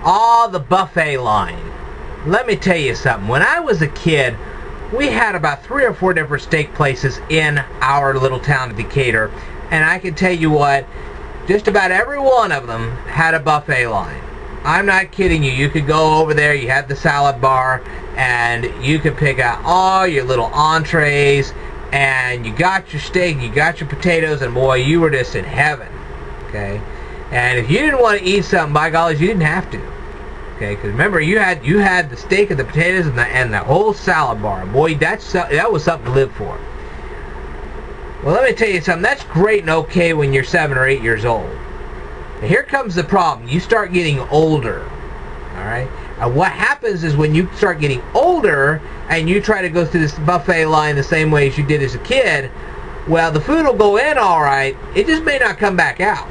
Oh, the buffet line. Let me tell you something. When I was a kid, we had about 3 or 4 different steak places in our little town of Decatur. And I can tell you what, just about every one of them had a buffet line. I'm not kidding you. You could go over there, you had the salad bar, and you could pick out all your little entrees, and you got your steak, you got your potatoes, and boy, you were just in heaven. Okay? And if you didn't want to eat something, by golly, you didn't have to. Okay? Because remember, you had the steak and the potatoes and the whole salad bar. Boy, that was something to live for. Well, let me tell you something. That's great and okay when you're 7 or 8 years old. But here comes the problem. You start getting older. All right? And what happens is when you start getting older and you try to go through this buffet line the same way as you did as a kid, well, the food will go in all right. It just may not come back out.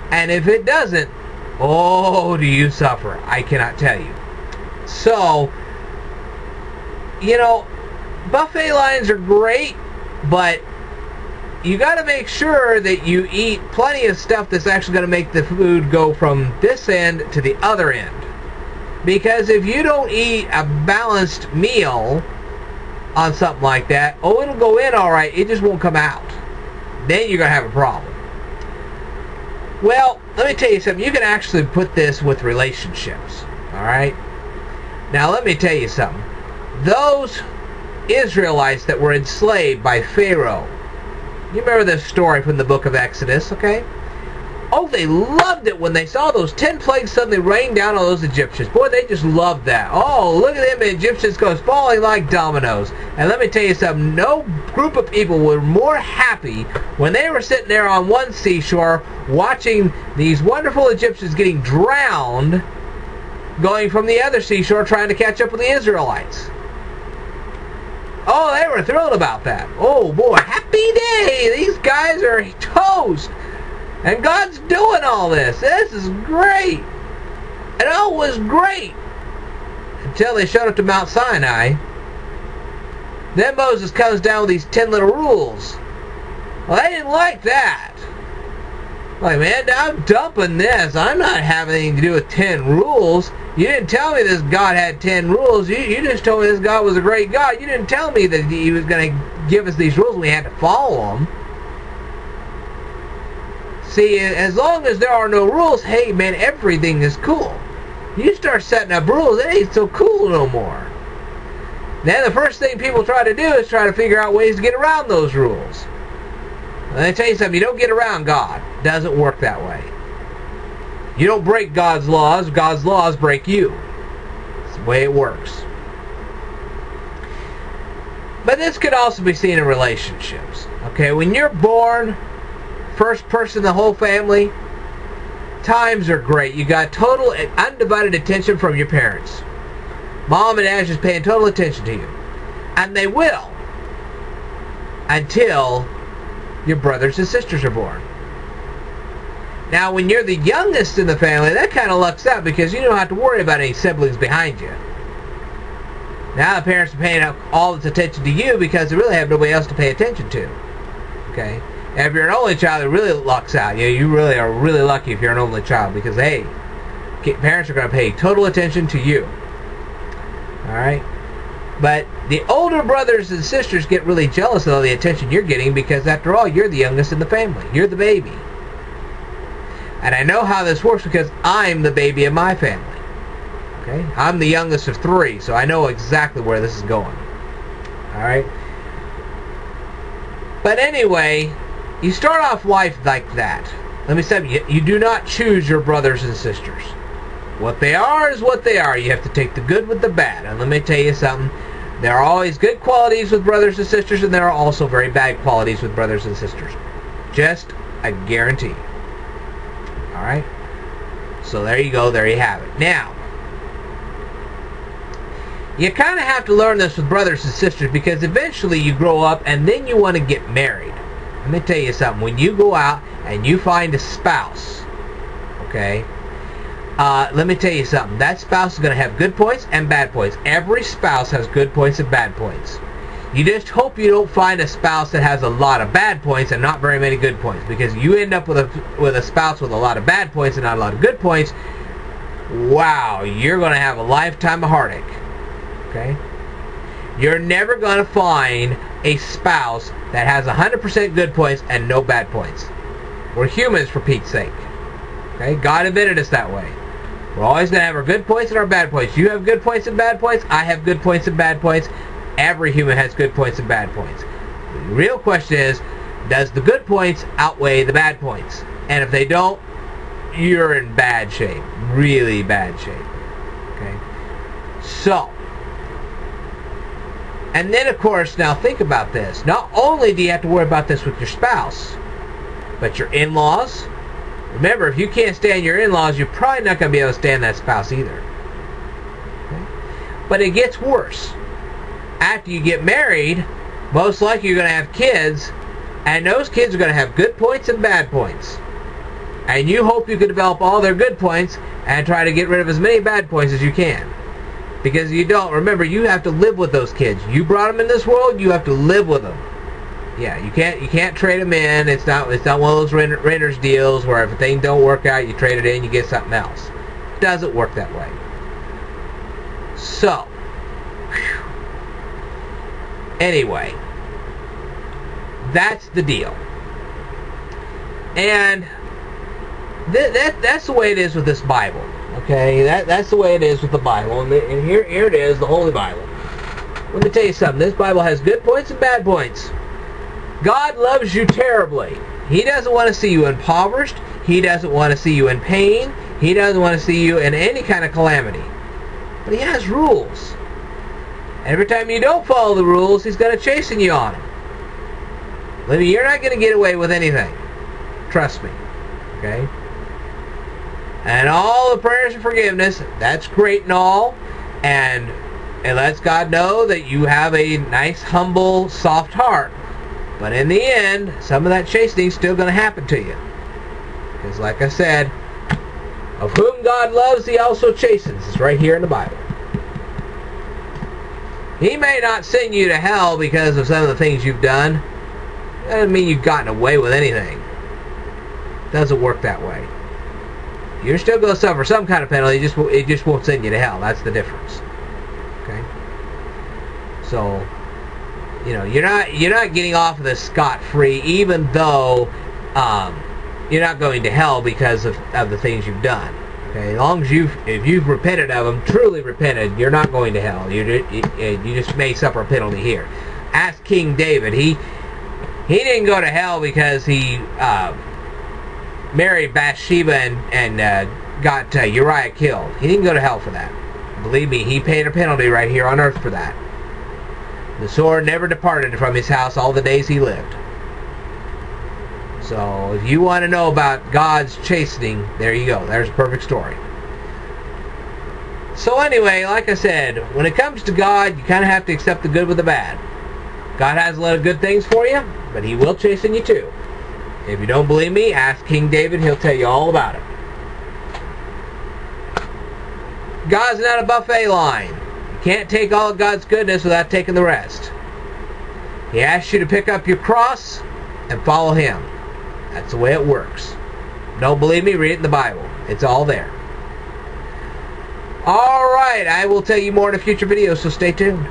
And if it doesn't, oh, do you suffer. I cannot tell you. So, you know, buffet lines are great, but you got to make sure that you eat plenty of stuff that's actually going to make the food go from this end to the other end. Because if you don't eat a balanced meal on something like that, oh, it'll go in all right, it just won't come out. Then you're going to have a problem. Well, let me tell you something. You can actually put this with relationships. All right? Now, let me tell you something. Those Israelites that were enslaved by Pharaoh, you remember this story from the book of Exodus, okay? Oh, they loved it when they saw those 10 plagues suddenly rain down on those Egyptians. Boy, they just loved that. Oh, look at them Egyptians goes falling like dominoes. And let me tell you something. No group of people were more happy when they were sitting there on one seashore watching these wonderful Egyptians getting drowned, going from the other seashore trying to catch up with the Israelites. Oh, they were thrilled about that. Oh, boy, happy day. These guys are toast. And God's doing all this. This is great. It all was great. Until they showed up to Mount Sinai. Then Moses comes down with these 10 little rules. Well, they didn't like that. Like, man, I'm dumping this. I'm not having anything to do with 10 rules. You didn't tell me this God had 10 rules. You just told me this God was a great God. You didn't tell me that He was going to give us these rules and we had to follow them. See, as long as there are no rules, hey, man, everything is cool. You start setting up rules, it ain't so cool no more. Then the first thing people try to do is try to figure out ways to get around those rules. Let me tell you something, you don't get around God. It doesn't work that way. You don't break God's laws break you. It's the way it works. But this could also be seen in relationships. Okay, when you're born, first person in the whole family, times are great. You got total and undivided attention from your parents. Mom and dad just paying total attention to you. And they will. Until your brothers and sisters are born. Now, when you're the youngest in the family, that kind of lucks out because you don't have to worry about any siblings behind you. Now the parents are paying all this attention to you because they really have nobody else to pay attention to. Okay? And if you're an only child, it really lucks out. You really are really lucky if you're an only child because, hey, parents are going to pay total attention to you. Alright? But the older brothers and sisters get really jealous of all the attention you're getting because, after all, you're the youngest in the family. You're the baby. And I know how this works because I'm the baby of my family. Okay? I'm the youngest of 3, so I know exactly where this is going. Alright? But anyway, you start off life like that. Let me say, you do not choose your brothers and sisters. What they are is what they are. You have to take the good with the bad. And let me tell you something. There are always good qualities with brothers and sisters, and there are also very bad qualities with brothers and sisters. Just a guarantee. Alright? So there you go. There you have it. Now, you kind of have to learn this with brothers and sisters because eventually you grow up and then you want to get married. Let me tell you something. When you go out and you find a spouse, okay, let me tell you something. That spouse is going to have good points and bad points. Every spouse has good points and bad points. You just hope you don't find a spouse that has a lot of bad points and not very many good points, because you end up with a spouse with a lot of bad points and not a lot of good points. wow, you're going to have a lifetime of heartache. Okay? You're never going to find a spouse that has 100% good points and no bad points. We're humans, for Pete's sake. Okay? God invented us that way. We're always going to have our good points and our bad points. You have good points and bad points. I have good points and bad points. Every human has good points and bad points. The real question is, does the good points outweigh the bad points? And if they don't, you're in bad shape. Really bad shape. Okay? So, and then of course, now think about this. Not only do you have to worry about this with your spouse, but your in-laws. Remember, if you can't stand your in-laws, you're probably not going to be able to stand that spouse either. Okay? But it gets worse. After you get married, most likely you're going to have kids, and those kids are going to have good points and bad points. And you hope you can develop all their good points and try to get rid of as many bad points as you can. Because if you don't, remember, you have to live with those kids. You brought them in this world, you have to live with them. Yeah, you can't trade them in. It's not one of those renters deals where if a thing don't work out, you trade it in, you get something else. It doesn't work that way. So, anyway, that's the deal. And that's the way it is with this Bible. Okay, that's the way it is with the Bible. And here it is, the Holy Bible. Let me tell you something. This Bible has good points and bad points. God loves you terribly. He doesn't want to see you impoverished. He doesn't want to see you in pain. He doesn't want to see you in any kind of calamity. But He has rules. Every time you don't follow the rules, He's going to chasten you on them. Libby, you're not going to get away with anything. Trust me. Okay? And all the prayers of forgiveness, that's great and all. And it lets God know that you have a nice, humble, soft heart. But in the end, some of that chastening is still going to happen to you. Because like I said, of whom God loves, He also chastens. It's right here in the Bible. He may not send you to hell because of some of the things you've done. That doesn't mean you've gotten away with anything. It doesn't work that way. You're still going to suffer some kind of penalty. It just won't send you to hell. That's the difference. Okay. So, you know, you're not getting off of this scot-free, even though you're not going to hell because of the things you've done. Okay. As long as if you've repented of them, truly repented, you're not going to hell. You just may suffer a penalty here. Ask King David. He didn't go to hell because he married Bathsheba and got Uriah killed. He didn't go to hell for that. Believe me, he paid a penalty right here on earth for that. The sword never departed from his house all the days he lived. So, if you want to know about God's chastening, there you go. There's a perfect story. So anyway, like I said, when it comes to God, you kind of have to accept the good with the bad. God has a lot of good things for you, but He will chasten you too. If you don't believe me, ask King David. He'll tell you all about it. God's not a buffet line. You can't take all of God's goodness without taking the rest. He asks you to pick up your cross and follow Him. That's the way it works. Don't believe me? Read it in the Bible. It's all there. Alright, I will tell you more in a future video, so stay tuned.